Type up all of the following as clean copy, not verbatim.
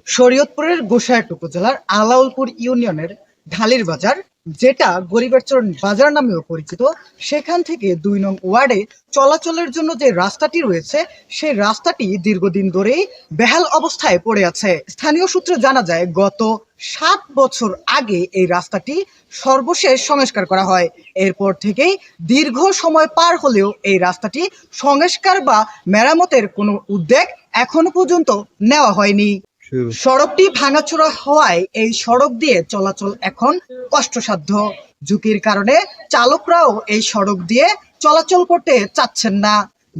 শরীয়তপুরের গোসাইরহাট উপজেলার আলাউলপুর ইউনিয়নের ঢালির বাজার, যেটা গরিবেরচর বাজার নামেও পরিচিত, সেখান থেকে ২ নং ওয়ার্ডে চলাচলের জন্য যে রাস্তাটি রয়েছে, সেই রাস্তাটি দীর্ঘদিন ধরেই বেহাল অবস্থায় পড়ে আছে। স্থানীয় সূত্রে জানা যায়, গত ৭ বছর আগে এই রাস্তাটি সর্বশেষ সংস্কার করা হয়। এরপর থেকেই দীর্ঘ সময় পার হলেও এই রাস্তাটি সংস্কার বা মেরামতের কোনো উদ্যোগ এখনো পর্যন্ত নেওয়া হয়নি। সড়কটি ভাঙাচোরা হওয়ায় এই সড়ক দিয়ে চলাচল এখন কষ্টসাধ্য। ঝুঁকির কারণে চালকরাও এই সড়ক দিয়ে চলাচল করতে চাচ্ছেন না,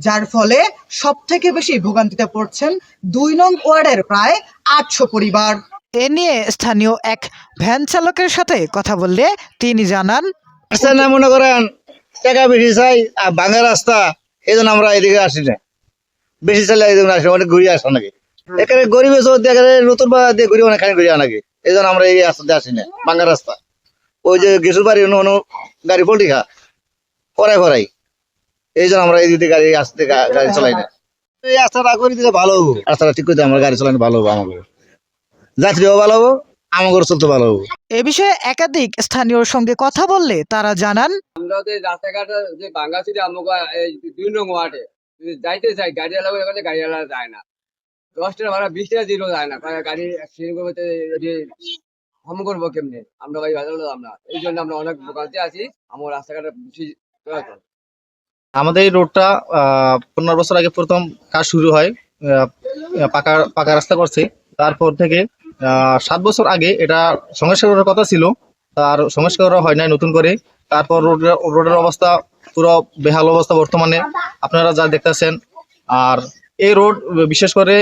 যার ফলে সব থেকে বেশি ভোগান্তিতে পড়ছেন ২ নং ওয়ার্ডের প্রায় ৮০০ পরিবার। এ নিয়ে স্থানীয় এক ভ্যান চালকের সাথে কথা বললে তিনি জানান, মনে করেন টাকা বেশি চাই আর ভাঙা রাস্তা, এই জন্য আমরা এদিকে আসি না। বেশি চাইলে এই জন্য আসি, অনেক ঘুরিয়ে আসা নাকি এখানে গরিবের নতুন দিয়ে ঘুরি অনেকখানি ঘুরিয়ে নাকি, এই জন্য আমরা এই রাস্তাতে আসি না। ভাঙা রাস্তা, ওই যে গেসুর বাড়ি অন্য গাড়ি পোল্ট্রি খা করাই এই জন্য আমরা এই দিকে গাড়ি আসতে গাড়ি চালাই না। এই রাস্তাটা করে দিলে ভালো হবো, রাস্তাটা ঠিক করে আমরা গাড়ি চালানো ভালো হবো, আমাকে যাত্রীও ভালো হবো, আমাকে চলতে ভালো হবো। এ বিষয়ে একাধিক স্থানীয়র সঙ্গে কথা বললে তারা জানান, আমরা রাস্তাঘাট যে ভাঙ্গা ছিল আমাকে ২ নং ওয়ার্ডে যাইতে চাই, গাড়িওয়ালা বলে গাড়িওয়ালা যায় না। ১০ টাকা ভাড়া ২০ টাকা দিলেও যায় না, গাড়ি অ্যাক্সিডেন্ট করতে হম করবো কেমনে, আমরা গাড়ি ভাড়া আমরা এই জন্য আমরা অনেক ভোগান্তি আছি। আমার রাস্তাঘাট বেশি প্রয়োজন। আমাদের এই রোডটা ১৫ বছর আগে প্রথম কাজ শুরু হয়, পাকা রাস্তা করছে। তারপর থেকে ৭ বছর আগে এটা সংস্কার করার কথা ছিল, আর সংস্কার করা হয় নাই নতুন করে। তারপর রোডের অবস্থা পুরো বেহাল অবস্থা বর্তমানে আপনারা যা দেখতেছেন। আর এই রোড বিশেষ করে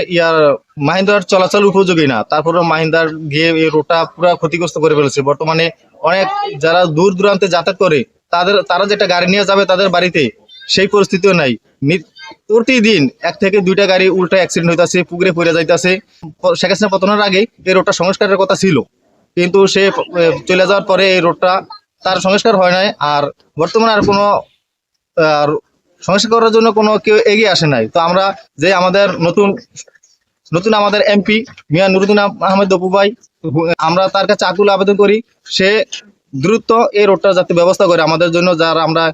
মাহিন্দার চলাচল উপযোগী না। তারপরে মাহিন্দার গিয়ে এই রোডটা পুরো ক্ষতিগ্রস্ত করে ফেলেছে। বর্তমানে অনেক যারা দূর দূরান্তে যাতায়াত করে তারা যেটা গাড়ি নিয়ে যাবে তাদের বাড়িতে, সেই পরিস্থিতিও নাই। প্রতিদিন ১ থেকে ২টা গাড়ি উল্টা অ্যাক্সিডেন্ট হইতাছে, পুকুরে পড়ে যাইতাছে। শেখ হাসিনা পতনের আগে এই রোডটা সংস্কারের কথা ছিল, কিন্তু সে চলে যাওয়ার পরে এই রোডটা তার সংস্কার হয় নাই। আর বর্তমানে আর কোনো সংস্কার করার জন্য কোনো কেউ এগিয়ে আসে নাই। তো আমরা যে আমাদের নতুন আমাদের এমপি মিয়া নুরুদ্দিন আহমেদ অপু ভাই, আমরা তার কাছে আকুল আবেদন করি, সে দ্রুত এই রোডটা যাতে ব্যবস্থা করে আমাদের জন্য, যারা আমরা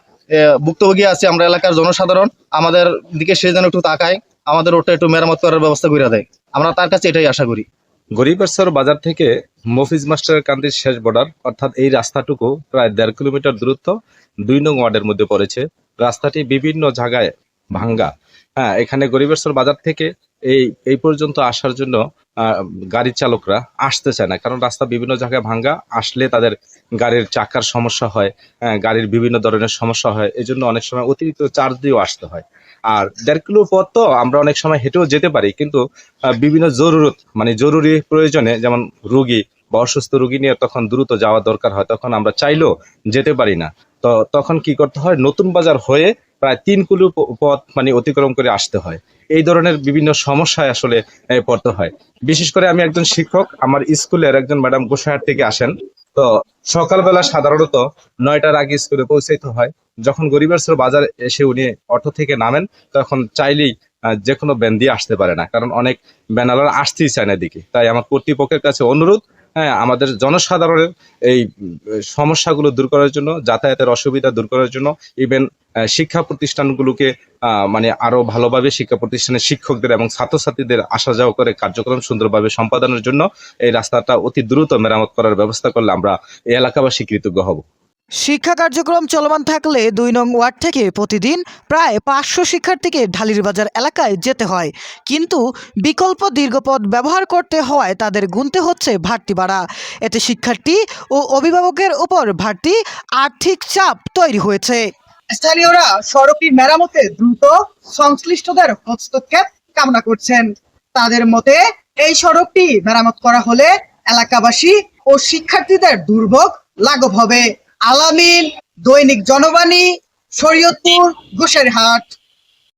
ভুক্তভোগী আছি, আমরা এলাকার জনসাধারণ, আমাদের দিকে সে যেন একটু তাকায়, আমাদের রোডটা একটু মেরামত করার ব্যবস্থা করে দেয়। আমরা তার কাছে এটাই আশা করি। গরিবেরচর বাজার থেকে মফিজ মাস্টারের কান্দির শেষ বর্ডার, অর্থাৎ এই রাস্তাটুকু প্রায় ১.৫ কিলোমিটার দূরত্ব ২ নং ওয়ার্ডের মধ্যে পড়েছে। রাস্তাটি বিভিন্ন জায়গায় ভাঙ্গা। হ্যাঁ, এখানে গরিবেরচর বাজার থেকে এই পর্যন্ত আসার জন্য গাড়ি চালকরা আসতে চায় না, কারণ রাস্তা বিভিন্ন জায়গায় ভাঙ্গা। আসলে তাদের গাড়ির চাকার সমস্যা হয়, গাড়ির বিভিন্ন ধরনের সমস্যা হয়। এই জন্য অনেক সময় অতিরিক্ত চার্জ দিয়েও আসতে হয়। আর ১.৫ কিলো পথ তো আমরা অনেক সময় হেঁটেও যেতে পারি, কিন্তু বিভিন্ন জরুরি প্রয়োজনে, যেমন রোগী বা অসুস্থ রোগী নিয়ে তখন দ্রুত যাওয়া দরকার হয়, তখন আমরা চাইলেও যেতে পারি না। তো তখন কি করতে হয়, নতুন বাজার হয়ে প্রায় ৩ কিলো পথ অতিক্রম করে আসতে হয়। এই ধরনের বিভিন্ন সমস্যায় আসলে পড়তে হয়। বিশেষ করে আমি একজন শিক্ষক, আমার স্কুলের একজন ম্যাডাম গোসাইরহাট থেকে আসেন। তো সকালবেলা সাধারণত ৯টার আগে স্কুলে পৌঁছাইতে হয়। যখন গরিবেরচর বাজার এসে উনি অটো থেকে নামেন, তখন চাইলেই যে কোনো ভ্যান দিয়ে আসতে পারে না, কারণ অনেক ভ্যানালার আসতেই চায় না এদিকে। তাই আমার কর্তৃপক্ষের কাছে অনুরোধ, আমাদের জনসাধারণের এই সমস্যাগুলো দূর করার জন্য, যাতায়াতের অসুবিধা দূর করার জন্য, ইভেন শিক্ষা প্রতিষ্ঠানগুলোকে আরো ভালোভাবে শিক্ষা প্রতিষ্ঠানের শিক্ষকদের এবং ছাত্রছাত্রীদের আসা যাওয়া করে কার্যক্রম সুন্দরভাবে সম্পাদনের জন্য এই রাস্তাটা অতি দ্রুত মেরামত করার ব্যবস্থা করলে আমরা এই এলাকাবাসী কৃতজ্ঞ হব। শিক্ষা কার্যক্রম চলমান থাকলে ২ নং ওয়ার্ড থেকে প্রতিদিন প্রায় ৫০০ শিক্ষার্থীকে ঢালির বাজার এলাকায় যেতে হয়, কিন্তু বিকল্প দীর্ঘপথ ব্যবহার করতে হওয়ায় তাদের গুনতে হচ্ছে বাড়তি ভাড়া। এতে শিক্ষার্থী ও অভিভাবকের উপর বাড়তি আর্থিক চাপ তৈরি হয়েছে। স্থানীয়রা সড়কটি মেরামতে দ্রুত সংশ্লিষ্টদের হস্তক্ষেপ কামনা করছেন। তাদের মতে এই সড়কটি মেরামত করা হলে এলাকাবাসী ও শিক্ষার্থীদের দুর্ভোগ লাঘব হবে। আলামিন, দৈনিক জনবাণী, শরীয়তপুর, গোসাইরহাট।